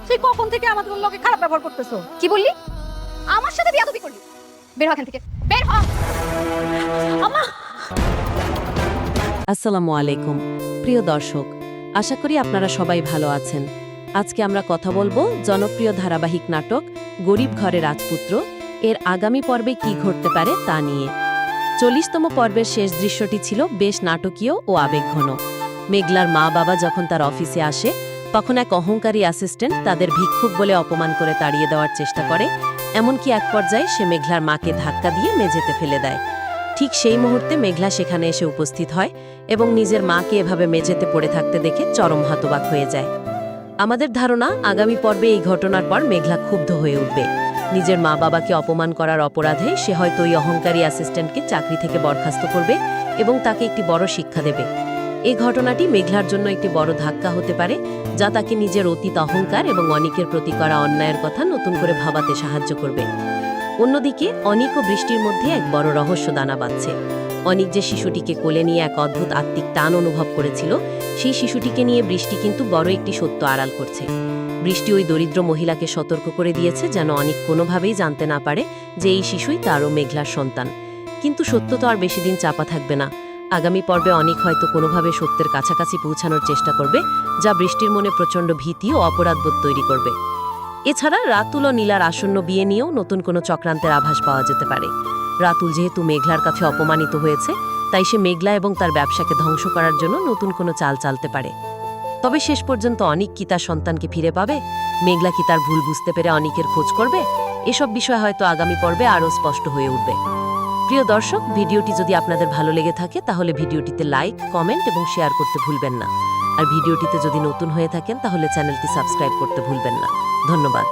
সেই কখন থেকে আমাদের লোকে খারাপ ব্যবহার করতেছো। কি বললি? আমার সাথে বিয়াদবি করলি? বের হ এখান থেকে, বের হ। আমা আসসালামু আলাইকুম প্রিয় দর্শক, আশা করি আপনারা সবাই ভালো আছেন। আজকে আমরা কথা বলবো জনপ্রিয় ধারাবাহিক নাটক গরিব ঘরে রাজপুত্র এর আগামী পর্বে কি ঘটতে পারে তা নিয়ে। 40তম পর্বের শেষ দৃশ্যটি ছিল বেশ নাটকীয় ও আবেগঘন। মেঘলার মা বাবা যখন তার অফিসে আসে, তখন এক অহংকারী অ্যাসিস্ট্যান্ট তাদের ভিক্ষুক বলে অপমান করে তাড়িয়ে দেওয়ার চেষ্টা করে। এমনকি এক পর্যায়ে সে মেঘলার মাকে ধাক্কা দিয়ে মেঝেতে ফেলে দেয়। ঠিক সেই মুহূর্তে মেঘলা সেখানে এসে উপস্থিত হয় এবং নিজের মাকে এভাবে মেঝেতে পড়ে থাকতে দেখে চরম হতবাক হয়ে যায়। আমাদের ধারণা, আগামী পর্বে এই ঘটনার পর মেঘলা ক্ষুব্ধ হয়ে উঠবে। নিজের মা বাবাকে অপমান করার অপরাধে সে হয়তো ওই অহংকারী অ্যাসিস্ট্যান্টকে চাকরি থেকে বরখাস্ত করবে এবং তাকে একটি বড় শিক্ষা দেবে। এই ঘটনাটি মেঘলার জন্য একটি বড় ধাক্কা হতে পারে, যা তাকে নিজের অতীত অহংকার এবং অনিকের প্রতি করা অন্যায়ের কথা নতুন করে ভাবাতে সাহায্য করবে। অন্যদিকে অনিক ও বৃষ্টির মধ্যে এক বড় রহস্য দানা বাঁধছে। অনিক যে শিশুটিকে কোলে নিয়ে এক অদ্ভুত আত্মিক টান অনুভব করেছিল, সেই শিশুটিকে নিয়ে বৃষ্টি কিন্তু বড় একটি সত্য আড়াল করছে। বৃষ্টি ওই দরিদ্র মহিলাকে সতর্ক করে দিয়েছে যেন অনিক কোনোভাবেই জানতে না পারে যে এই শিশুই তারও মেঘলার সন্তান। কিন্তু সত্য তো আর বেশি দিন চাপা থাকবে না। আগামী পর্বে অনিক হয়তো কোনোভাবে সত্যের কাছাকাছি পৌঁছানোর চেষ্টা করবে, যা বৃষ্টির মনে প্রচণ্ড ভীতি ও অপরাধবোধ তৈরি করবে। এছাড়া রাতুল ও নীলার আসন্ন বিয়ে নিয়েও নতুন কোনো চক্রান্তের আভাস পাওয়া যেতে পারে। রাতুল যেহেতু মেঘলার কাছে অপমানিত হয়েছে, তাই সে মেঘলা এবং তার ব্যবসাকে ধ্বংস করার জন্য নতুন কোনো চাল চালতে পারে। তবে শেষ পর্যন্ত অনিক কি তার সন্তানকে ফিরে পাবে? মেঘলা কি তার ভুল বুঝতে পেরে অনিকের খোঁজ করবে? এসব বিষয় হয়তো আগামী পর্বে আরও স্পষ্ট হয়ে উঠবে। প্রিয় দর্শক, ভিডিওটি যদি আপনাদের ভালো লেগে থাকে তাহলে ভিডিওটিতে লাইক, কমেন্ট এবং শেয়ার করতে ভুলবেন না। আর ভিডিওটিতে যদি নতুন হয়ে থাকেন তাহলে চ্যানেলটি সাবস্ক্রাইব করতে ভুলবেন না। ধন্যবাদ।